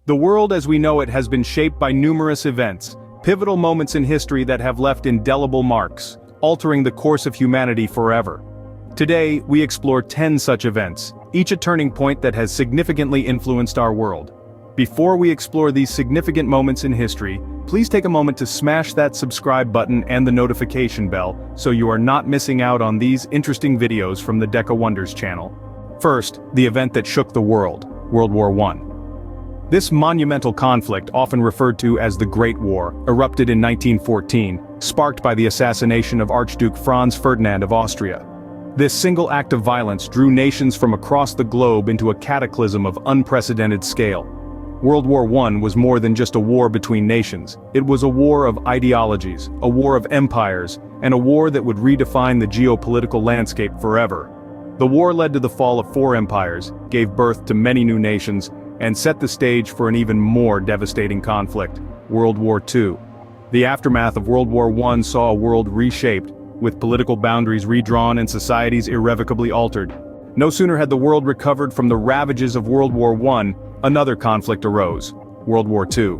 The world as we know it has been shaped by numerous events, pivotal moments in history that have left indelible marks, altering the course of humanity forever. Today, we explore 10 such events, each a turning point that has significantly influenced our world. Before we explore these significant moments in history, please take a moment to smash that subscribe button and the notification bell so you are not missing out on these interesting videos from the Deca Wonders channel. First, the event that shook the world, World War I. This monumental conflict, often referred to as the Great War, erupted in 1914, sparked by the assassination of Archduke Franz Ferdinand of Austria. This single act of violence drew nations from across the globe into a cataclysm of unprecedented scale. World War I was more than just a war between nations. It was a war of ideologies, a war of empires, and a war that would redefine the geopolitical landscape forever. The war led to the fall of 4 empires, gave birth to many new nations, and set the stage for an even more devastating conflict, World War II. The aftermath of World War I saw a world reshaped, with political boundaries redrawn and societies irrevocably altered. No sooner had the world recovered from the ravages of World War I, another conflict arose, World War II.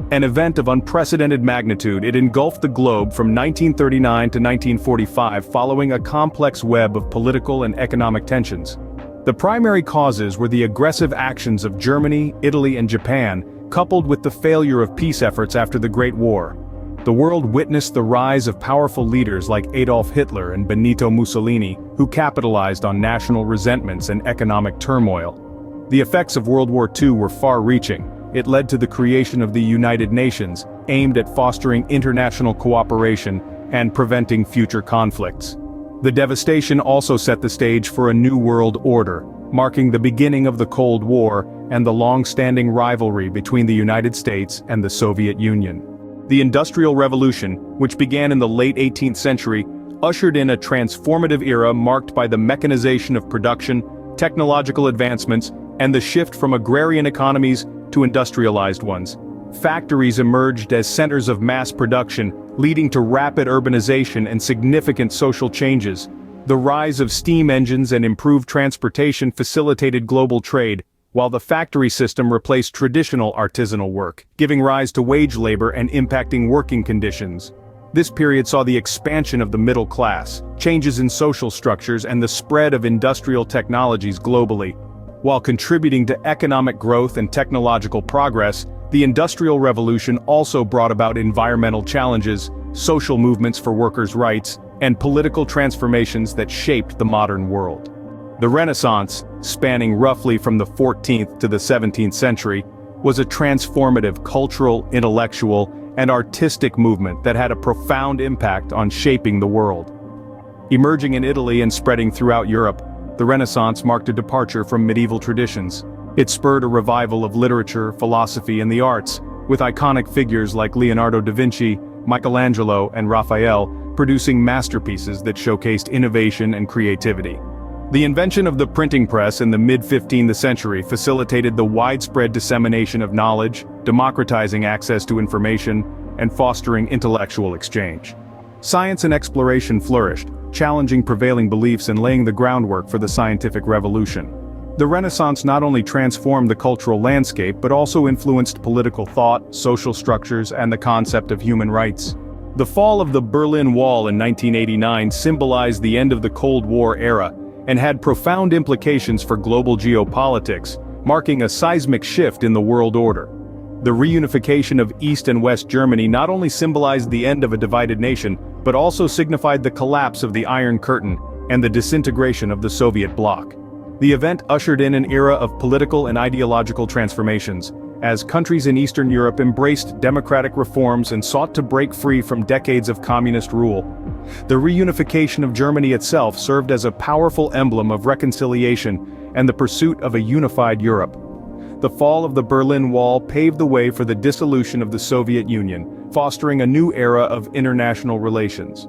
An event of unprecedented magnitude, it engulfed the globe from 1939 to 1945 following a complex web of political and economic tensions. The primary causes were the aggressive actions of Germany, Italy, and Japan, coupled with the failure of peace efforts after the Great War. The world witnessed the rise of powerful leaders like Adolf Hitler and Benito Mussolini, who capitalized on national resentments and economic turmoil. The effects of World War II were far-reaching. It led to the creation of the United Nations, aimed at fostering international cooperation and preventing future conflicts. The devastation also set the stage for a new world order, marking the beginning of the Cold War and the long-standing rivalry between the United States and the Soviet Union. The Industrial Revolution, which began in the late 18th century, ushered in a transformative era marked by the mechanization of production, technological advancements, and the shift from agrarian economies to industrialized ones. Factories emerged as centers of mass production, leading to rapid urbanization and significant social changes. The rise of steam engines and improved transportation facilitated global trade, while the factory system replaced traditional artisanal work, giving rise to wage labor and impacting working conditions. This period saw the expansion of the middle class, changes in social structures, and the spread of industrial technologies globally. While contributing to economic growth and technological progress, the Industrial Revolution also brought about environmental challenges, social movements for workers' rights, and political transformations that shaped the modern world. The Renaissance, spanning roughly from the 14th to the 17th century, was a transformative cultural, intellectual, and artistic movement that had a profound impact on shaping the world. Emerging in Italy and spreading throughout Europe, the Renaissance marked a departure from medieval traditions. It spurred a revival of literature, philosophy, and the arts, with iconic figures like Leonardo da Vinci, Michelangelo, and Raphael producing masterpieces that showcased innovation and creativity. The invention of the printing press in the mid-15th century facilitated the widespread dissemination of knowledge, democratizing access to information, and fostering intellectual exchange. Science and exploration flourished, challenging prevailing beliefs and laying the groundwork for the scientific revolution. The Renaissance not only transformed the cultural landscape but also influenced political thought, social structures, and the concept of human rights. The fall of the Berlin Wall in 1989 symbolized the end of the Cold War era and had profound implications for global geopolitics, marking a seismic shift in the world order. The reunification of East and West Germany not only symbolized the end of a divided nation, but also signified the collapse of the Iron Curtain and the disintegration of the Soviet bloc. The event ushered in an era of political and ideological transformations, as countries in Eastern Europe embraced democratic reforms and sought to break free from decades of communist rule. The reunification of Germany itself served as a powerful emblem of reconciliation and the pursuit of a unified Europe. The fall of the Berlin Wall paved the way for the dissolution of the Soviet Union, fostering a new era of international relations.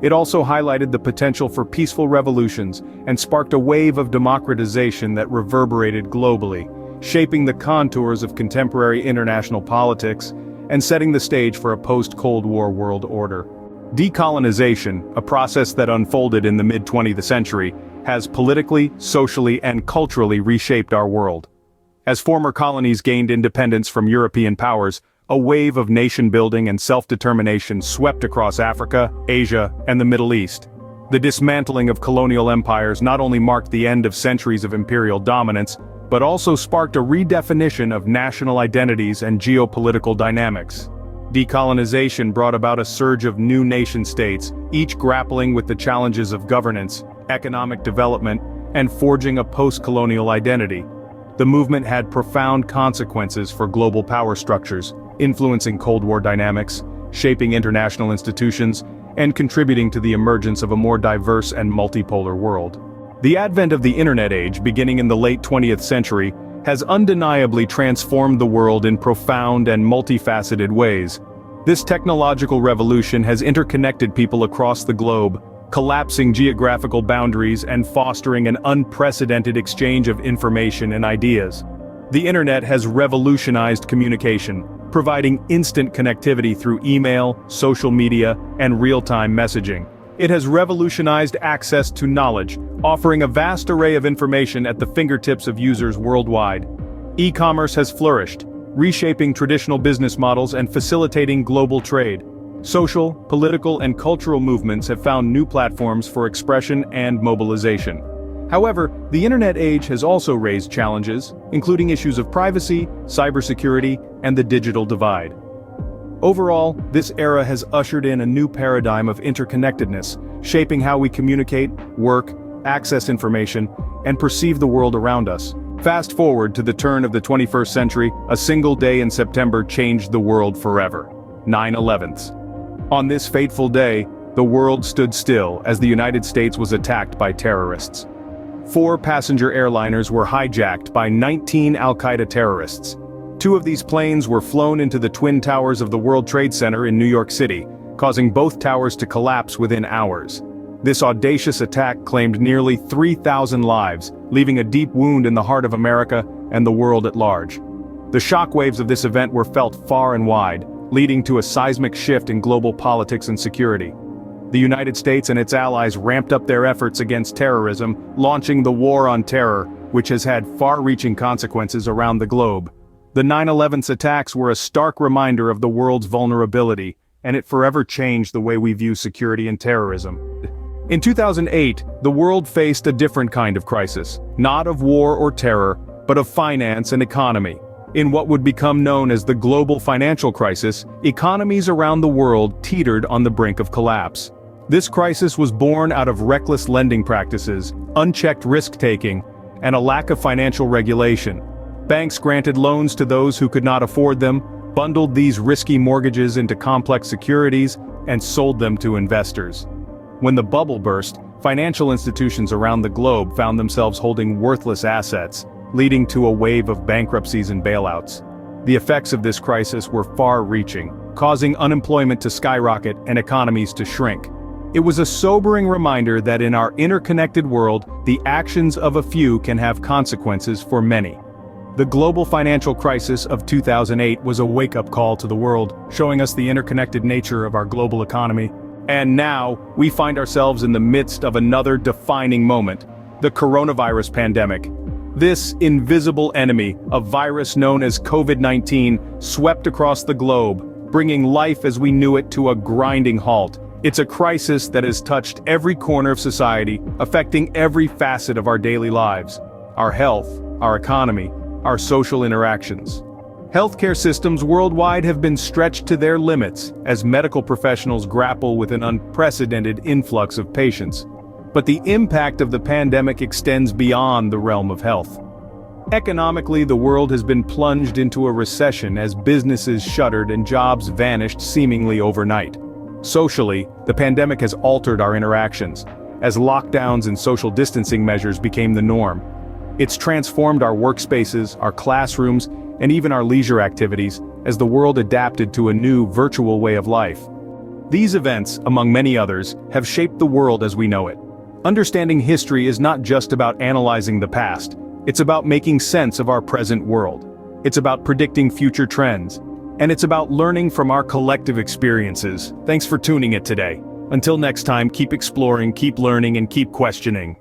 It also highlighted the potential for peaceful revolutions and sparked a wave of democratization that reverberated globally, shaping the contours of contemporary international politics and setting the stage for a post-Cold War world order. Decolonization, a process that unfolded in the mid-20th century, has politically, socially, and culturally reshaped our world. As former colonies gained independence from European powers, a wave of nation-building and self-determination swept across Africa, Asia, and the Middle East. The dismantling of colonial empires not only marked the end of centuries of imperial dominance, but also sparked a redefinition of national identities and geopolitical dynamics. Decolonization brought about a surge of new nation-states, each grappling with the challenges of governance, economic development, and forging a post-colonial identity. The movement had profound consequences for global power structures, influencing Cold War dynamics, shaping international institutions, and contributing to the emergence of a more diverse and multipolar world. The advent of the Internet age, beginning in the late 20th century, has undeniably transformed the world in profound and multifaceted ways. This technological revolution has interconnected people across the globe, collapsing geographical boundaries and fostering an unprecedented exchange of information and ideas. The Internet has revolutionized communication, providing instant connectivity through email, social media, and real-time messaging. It has revolutionized access to knowledge, offering a vast array of information at the fingertips of users worldwide. E-commerce has flourished, reshaping traditional business models and facilitating global trade. Social, political, and cultural movements have found new platforms for expression and mobilization. However, the Internet age has also raised challenges, including issues of privacy, cybersecurity, and the digital divide. Overall, this era has ushered in a new paradigm of interconnectedness, shaping how we communicate, work, access information, and perceive the world around us. Fast forward to the turn of the 21st century, a single day in September changed the world forever. 9/11. On this fateful day, the world stood still as the United States was attacked by terrorists. 4 passenger airliners were hijacked by 19 Al-Qaeda terrorists. 2 of these planes were flown into the Twin Towers of the World Trade Center in New York City, causing both towers to collapse within hours. This audacious attack claimed nearly 3,000 lives, leaving a deep wound in the heart of America and the world at large. The shockwaves of this event were felt far and wide, leading to a seismic shift in global politics and security. The United States and its allies ramped up their efforts against terrorism, launching the War on Terror, which has had far-reaching consequences around the globe. The 9/11 attacks were a stark reminder of the world's vulnerability, and it forever changed the way we view security and terrorism. In 2008, the world faced a different kind of crisis, not of war or terror, but of finance and economy. In what would become known as the global financial crisis, economies around the world teetered on the brink of collapse. This crisis was born out of reckless lending practices, unchecked risk-taking, and a lack of financial regulation. Banks granted loans to those who could not afford them, bundled these risky mortgages into complex securities, and sold them to investors. When the bubble burst, financial institutions around the globe found themselves holding worthless assets, leading to a wave of bankruptcies and bailouts. The effects of this crisis were far-reaching, causing unemployment to skyrocket and economies to shrink. It was a sobering reminder that in our interconnected world, the actions of a few can have consequences for many. The global financial crisis of 2008 was a wake-up call to the world, showing us the interconnected nature of our global economy. And now, we find ourselves in the midst of another defining moment, the coronavirus pandemic. This invisible enemy, a virus known as COVID-19, swept across the globe, bringing life as we knew it to a grinding halt. It's a crisis that has touched every corner of society, affecting every facet of our daily lives. Our health, our economy, our social interactions. Healthcare systems worldwide have been stretched to their limits as medical professionals grapple with an unprecedented influx of patients. But the impact of the pandemic extends beyond the realm of health. Economically, the world has been plunged into a recession as businesses shuttered and jobs vanished seemingly overnight. Socially, the pandemic has altered our interactions, as lockdowns and social distancing measures became the norm. It's transformed our workspaces, our classrooms, and even our leisure activities, as the world adapted to a new virtual way of life. These events, among many others, have shaped the world as we know it. Understanding history is not just about analyzing the past, it's about making sense of our present world. It's about predicting future trends. And it's about learning from our collective experiences. Thanks for tuning in today. Until next time, keep exploring, keep learning, and keep questioning.